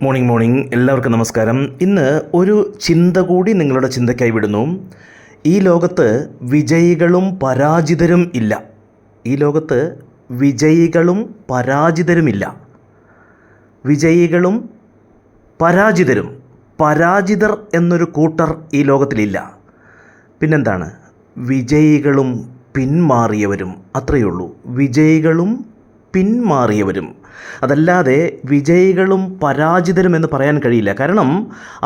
Morning എല്ലാവർക്കും നമസ്കാരം. ഇന്ന് ഒരു ചിന്ത കൂടി നിങ്ങളുടെ ചിന്തയ്ക്കായി വിടുന്നു. ഈ ലോകത്ത് വിജയികളും പരാജിതരും ഇല്ല. ഈ ലോകത്ത് വിജയികളും പരാജിതരുമില്ല. വിജയികളും പരാജിതരും, പരാജിതർ എന്നൊരു കൂട്ടർ ഈ ലോകത്തിലില്ല. പിന്നെന്താണ്? വിജയികളും പിന്മാറിയവരും, അത്രയേ ഉള്ളൂ. വിജയികളും പിന്മാറിയവരും. അതല്ലാതെ വിജയികളും പരാജിതരും എന്ന് പറയാൻ കഴിയില്ല. കാരണം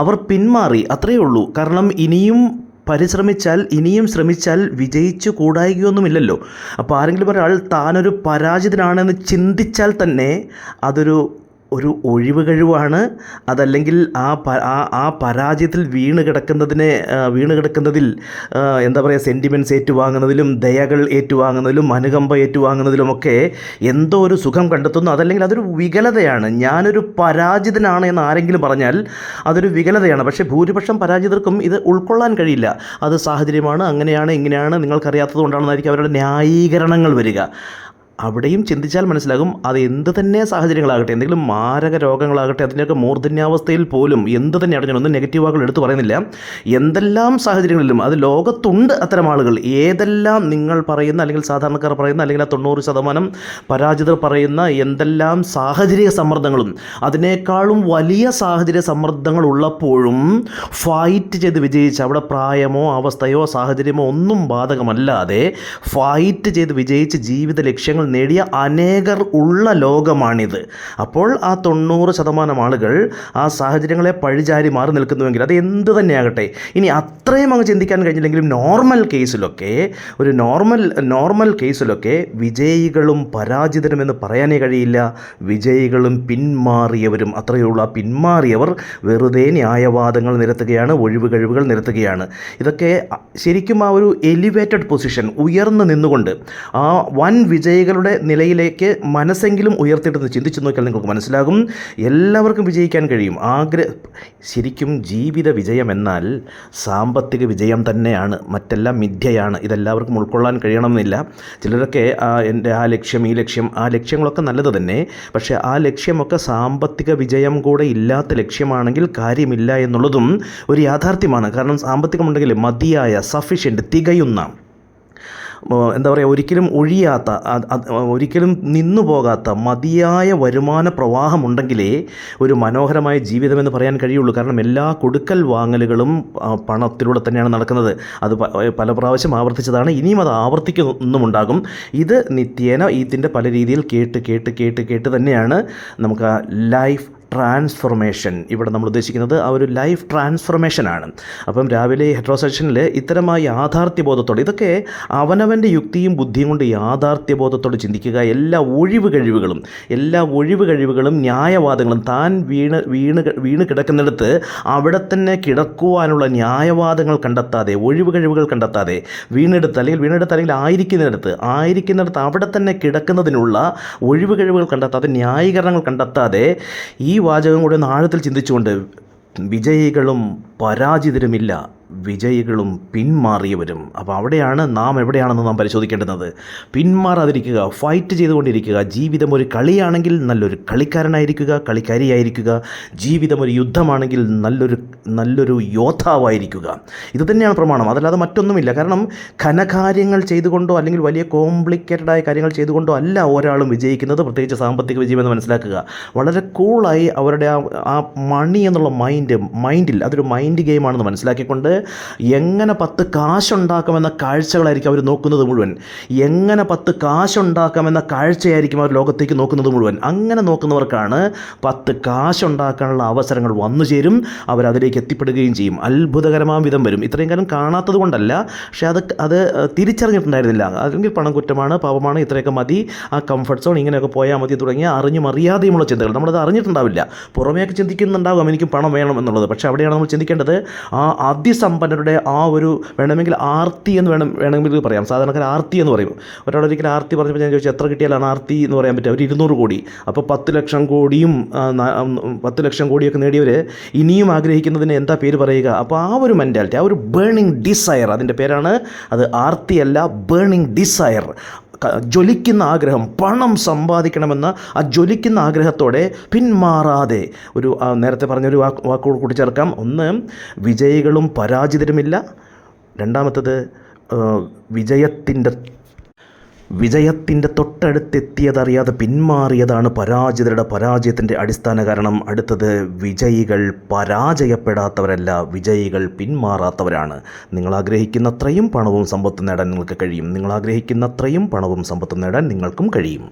അവർ പിന്മാറി, അത്രയേ ഉള്ളൂ. കാരണം ഇനിയും പരിശ്രമിച്ചാൽ, ഇനിയും ശ്രമിച്ചാൽ വിജയിച്ചു കൂടായികയൊന്നുമില്ലല്ലോ. അപ്പോൾ ആരെങ്കിലും ഒരാൾ താനൊരു പരാജിതനാണെന്ന് ചിന്തിച്ചാൽ തന്നെ അതൊരു ഒഴിവ് കഴിവാണ്. അതല്ലെങ്കിൽ ആ പരാജയത്തിൽ വീണ് കിടക്കുന്നതിൽ എന്താ പറയുക, സെൻറ്റിമെൻറ്റ്സ് ഏറ്റുവാങ്ങുന്നതിലും, ദയകൾ ഏറ്റുവാങ്ങുന്നതിലും, അനുകമ്പ ഏറ്റുവാങ്ങുന്നതിലുമൊക്കെ എന്തോ ഒരു സുഖം കണ്ടെത്തുന്നു. അതല്ലെങ്കിൽ അതൊരു വികലതയാണ്. ഞാനൊരു പരാജിതനാണ് എന്ന് ആരെങ്കിലും പറഞ്ഞാൽ അതൊരു വികലതയാണ്. പക്ഷേ ഭൂരിപക്ഷം പരാജിതർക്കും ഇത് ഉൾക്കൊള്ളാൻ കഴിയില്ല. അത് സാഹചര്യമാണ്, അങ്ങനെയാണ്, ഇങ്ങനെയാണ്, നിങ്ങൾക്കറിയാത്തത് കൊണ്ടാണെന്നായിരിക്കും അവരുടെ ന്യായീകരണങ്ങൾ വരിക. അവിടെയും ചിന്തിച്ചാൽ മനസ്സിലാകും, അത് എന്ത് തന്നെ സാഹചര്യങ്ങളാകട്ടെ, എന്തെങ്കിലും മാരക രോഗങ്ങളാകട്ടെ, അതിൻ്റെയൊക്കെ മൂർധന്യാവസ്ഥയിൽ പോലും എന്ത് തന്നെ അടഞ്ഞൊന്നും നെഗറ്റീവ് വാക്കുകൾ എടുത്തു പറയുന്നില്ല. എന്തെല്ലാം സാഹചര്യങ്ങളിലും അത് ലോകത്തുണ്ട് അത്തരം ആളുകൾ. ഏതെല്ലാം നിങ്ങൾ പറയുന്ന, അല്ലെങ്കിൽ സാധാരണക്കാർ പറയുന്ന, അല്ലെങ്കിൽ ആ 90% പരാജിതർ പറയുന്ന എന്തെല്ലാം സാഹചര്യ സമ്മർദ്ദങ്ങളും, അതിനേക്കാളും വലിയ സാഹചര്യ സമ്മർദ്ദങ്ങൾ ഉള്ളപ്പോഴും ഫൈറ്റ് ചെയ്ത് വിജയിച്ച്, അവിടെ പ്രായമോ അവസ്ഥയോ സാഹചര്യമോ ഒന്നും ബാധകമല്ലാതെ ഫൈറ്റ് ചെയ്ത് വിജയിച്ച് ജീവിത ലക്ഷ്യങ്ങൾ നേടിയ അനേകർ ഉള്ള ലോകമാണിത്. അപ്പോൾ ആ 90% ആളുകൾ ആ സാഹചര്യങ്ങളെ പഴിചാരി മാറി നിൽക്കുന്നുവെങ്കിൽ അത് എന്ത് തന്നെയാകട്ടെ, ഇനി അത്രയും അങ്ങ് ചിന്തിക്കാൻ കഴിഞ്ഞില്ലെങ്കിലും നോർമൽ കേസിലൊക്കെ വിജയികളും പരാജിതരും എന്ന് പറയാനേ കഴിയില്ല. വിജയികളും പിന്മാറിയവരും, അത്രയേ ഉള്ളൂ. ആ പിന്മാറിയവർ വെറുതെ ന്യായവാദങ്ങൾ നിരത്തുകയാണ്, ഒഴിവ് കഴിവുകൾ നിരത്തുകയാണ്. ഇതൊക്കെ ശരിക്കും ആ ഒരു എലിവേറ്റഡ് പൊസിഷൻ, ഉയർന്നു നിന്നുകൊണ്ട് ആ വൻ വിജയികളുടെ നിലയിലേക്ക് മനസ്സെങ്കിലും ഉയർത്തിയിട്ടെന്ന് ചിന്തിച്ചു നോക്കിയാൽ നിങ്ങൾക്ക് മനസ്സിലാകും, എല്ലാവർക്കും വിജയിക്കാൻ കഴിയും. ശരിക്കും ജീവിത വിജയം എന്നാൽ സാമ്പത്തിക വിജയം തന്നെയാണ്, മറ്റെല്ലാം മിഥ്യയാണ്. ഇതെല്ലാവർക്കും ഉൾക്കൊള്ളാൻ കഴിയണമെന്നില്ല. ചിലരൊക്കെ എൻ്റെ ആ ലക്ഷ്യം, ഈ ലക്ഷ്യം, ആ ലക്ഷ്യങ്ങളൊക്കെ നല്ലത് തന്നെ. പക്ഷേ ആ ലക്ഷ്യമൊക്കെ സാമ്പത്തിക വിജയം കൂടെ ഇല്ലാത്ത ലക്ഷ്യമാണെങ്കിൽ കാര്യമില്ല എന്നുള്ളതും ഒരു യാഥാർത്ഥ്യമാണ്. കാരണം സാമ്പത്തികമുണ്ടെങ്കിൽ മതിയായ, സഫിഷ്യൻ്റ്, തികയുന്ന, എന്താ പറയുക, ഒരിക്കലും ഒഴിയാത്ത, ഒരിക്കലും നിന്നു പോകാത്ത മതിയായ വരുമാന പ്രവാഹമുണ്ടെങ്കിലേ ഒരു മനോഹരമായ ജീവിതമെന്ന് പറയാൻ കഴിയുള്ളൂ. കാരണം എല്ലാ കൊടുക്കൽ വാങ്ങലുകളും പണത്തിലൂടെ തന്നെയാണ് നടക്കുന്നത്. അത് പല പ്രാവശ്യം ആവർത്തിച്ചതാണ്, ഇനിയും അത് ആവർത്തിക്കുന്നുമുണ്ടാകും. ഇത് നിത്യേന ഇതിൻ്റെ പല രീതിയിൽ കേട്ട് തന്നെയാണ് നമുക്ക് ആ ലൈഫ് ട്രാൻസ്ഫോർമേഷൻ, ഇവിടെ നമ്മൾ ഉദ്ദേശിക്കുന്നത് ആ ഒരു ലൈഫ് ട്രാൻസ്ഫോർമേഷനാണ്. അപ്പം രാവിലെ ഹെട്രോസെക്ഷനിൽ ഇത്തരമായ യാഥാർത്ഥ്യബോധത്തോടെ, ഇതൊക്കെ അവനവൻ്റെ യുക്തിയും ബുദ്ധിയും കൊണ്ട് യാഥാർത്ഥ്യബോധത്തോടെ ചിന്തിക്കുക. എല്ലാ ഒഴിവ് കഴിവുകളും ന്യായവാദങ്ങളും, താൻ വീണ് കിടക്കുന്നിടത്ത് അവിടെ തന്നെ കിടക്കുവാനുള്ള ന്യായവാദങ്ങൾ കണ്ടെത്താതെ, ഒഴിവ് കഴിവുകൾ കണ്ടെത്താതെ, വീണെടുത്ത് ആയിരിക്കുന്നിടത്ത് അവിടെ തന്നെ കിടക്കുന്നതിനുള്ള ഒഴിവ് കഴിവുകൾ കണ്ടെത്താതെ, ന്യായീകരണങ്ങൾ കണ്ടെത്താതെ, ഈ വാചകം കൂടെ ഒന്ന് ആഴത്തിൽ ചിന്തിച്ചുകൊണ്ട് വിജയികളും പരാജിതരുമില്ല, വിജയികളും പിന്മാറിയവരും. അപ്പോൾ അവിടെയാണ് നാം എവിടെയാണെന്ന് നാം പരിശോധിക്കേണ്ടുന്നത്. പിന്മാറാതിരിക്കുക, ഫൈറ്റ് ചെയ്തുകൊണ്ടിരിക്കുക. ജീവിതം ഒരു കളിയാണെങ്കിൽ നല്ലൊരു കളിക്കാരനായിരിക്കുക, കളിക്കാരിയായിരിക്കുക. ജീവിതം ഒരു യുദ്ധമാണെങ്കിൽ നല്ലൊരു യോദ്ധാവായിരിക്കുക. ഇത് തന്നെയാണ് പ്രമാണം, അതല്ലാതെ മറ്റൊന്നുമില്ല. കാരണം ഘനകാര്യങ്ങൾ ചെയ്തുകൊണ്ടോ അല്ലെങ്കിൽ വലിയ കോംപ്ലിക്കേറ്റഡായ കാര്യങ്ങൾ ചെയ്തുകൊണ്ടോ അല്ല ഒരാളും വിജയിക്കുന്നത്, പ്രത്യേകിച്ച് സാമ്പത്തിക വിജയമെന്ന് മനസ്സിലാക്കുക. വളരെ കൂളായി അവരുടെ ആ മണി എന്നുള്ള മൈൻഡിൽ അതൊരു മൈൻഡ് ഗെയിമാണെന്ന് മനസ്സിലാക്കിക്കൊണ്ട് എങ്ങനെ 10 കാശുണ്ടാക്കാമെന്ന കാഴ്ചകളായിരിക്കും അവർ നോക്കുന്നത് മുഴുവൻ. എങ്ങനെ 10 കാശുണ്ടാക്കാമെന്ന കാഴ്ചയായിരിക്കും അവർ ലോകത്തേക്ക് നോക്കുന്നത് മുഴുവൻ. അങ്ങനെ നോക്കുന്നവർക്കാണ് 10 കാശുണ്ടാക്കാനുള്ള അവസരങ്ങൾ വന്നു ചേരും, അവരതിലേക്ക് എത്തിപ്പെടുകയും ചെയ്യും. അത്ഭുതകരമായ വിധം വരും. ഇത്രയും കാലം കാണാത്തത് കൊണ്ടല്ല, പക്ഷേ അത് തിരിച്ചറിഞ്ഞിട്ടുണ്ടായിരുന്നില്ല. അല്ലെങ്കിൽ പണം കുറ്റമാണ്, പാവമാണ്, ഇത്രയൊക്കെ മതി, ആ കംഫർട്ട് സോൺ, ഇങ്ങനെയൊക്കെ പോയാൽ മതി തുടങ്ങിയ അറിഞ്ഞും അറിയാതെയുമുള്ള ചിന്തകൾ. നമ്മളത് അറിഞ്ഞിട്ടുണ്ടാവില്ല. പുറമേയൊക്കെ ചിന്തിക്കുന്നുണ്ടാകും എനിക്ക് പണം വേണം എന്നുള്ളത്. പക്ഷേ അവിടെയാണ് നമ്മൾ ചിന്തിക്കേണ്ടത് ആ അതിസമ്പന്നരുടെ ആ ഒരു, വേണമെങ്കിൽ ആർത്തി എന്ന് വേണമെങ്കിൽ പറയാം. സാധാരണക്കാർ ആർത്തി എന്ന് പറയും. ഒരാളൊരിക്കലും ആർത്തി പറഞ്ഞപ്പോൾ ഞാൻ ചോദിച്ചു, എത്ര കിട്ടിയാലാണ് ആർത്തി എന്ന് പറയാൻ പറ്റുക? ഒരു 200 കോടി. അപ്പോൾ 10 ലക്ഷം കോടിയൊക്കെ നേടിയവർ ഇനിയും ആഗ്രഹിക്കുന്നതിന് എന്താ പേര് പറയുക? അപ്പോൾ ആ ഒരു മെൻറ്റാലിറ്റി, ആ ഒരു ബേണിംഗ് ഡിസയർ, അതിൻ്റെ പേരാണ് അത്. ആർത്തിയല്ല, ബേണിംഗ് ഡിസയർ. ജ്വലിക്കുന്ന ആഗ്രഹം, പണം സമ്പാദിക്കണമെന്ന ആ ജ്വലിക്കുന്ന ആഗ്രഹത്തോടെ പിന്മാറാതെ നേരത്തെ പറഞ്ഞൊരു വാക്കുകൂടി കൂട്ടിച്ചേർക്കാം. ഒന്ന്, വിജയികളും പരാജിതരുമില്ല. രണ്ടാമത്തത്, വിജയത്തിൻ്റെ തൊട്ടടുത്തെത്തിയതറിയാതെ പിന്മാറിയതാണ് പരാജിതരുടെ പരാജയത്തിൻ്റെ അടിസ്ഥാന കാരണം. അടുത്തത്, വിജയികൾ പരാജയപ്പെടാത്തവരല്ല, വിജയികൾ പിന്മാറാത്തവരാണ്. നിങ്ങൾ ആഗ്രഹിക്കുന്നത്രയും പണവും സമ്പത്തും നേടാൻ നിങ്ങൾക്ക് കഴിയും. നിങ്ങൾ ആഗ്രഹിക്കുന്നത്രയും പണവും സമ്പത്തും നേടാൻ നിങ്ങൾക്കും കഴിയും.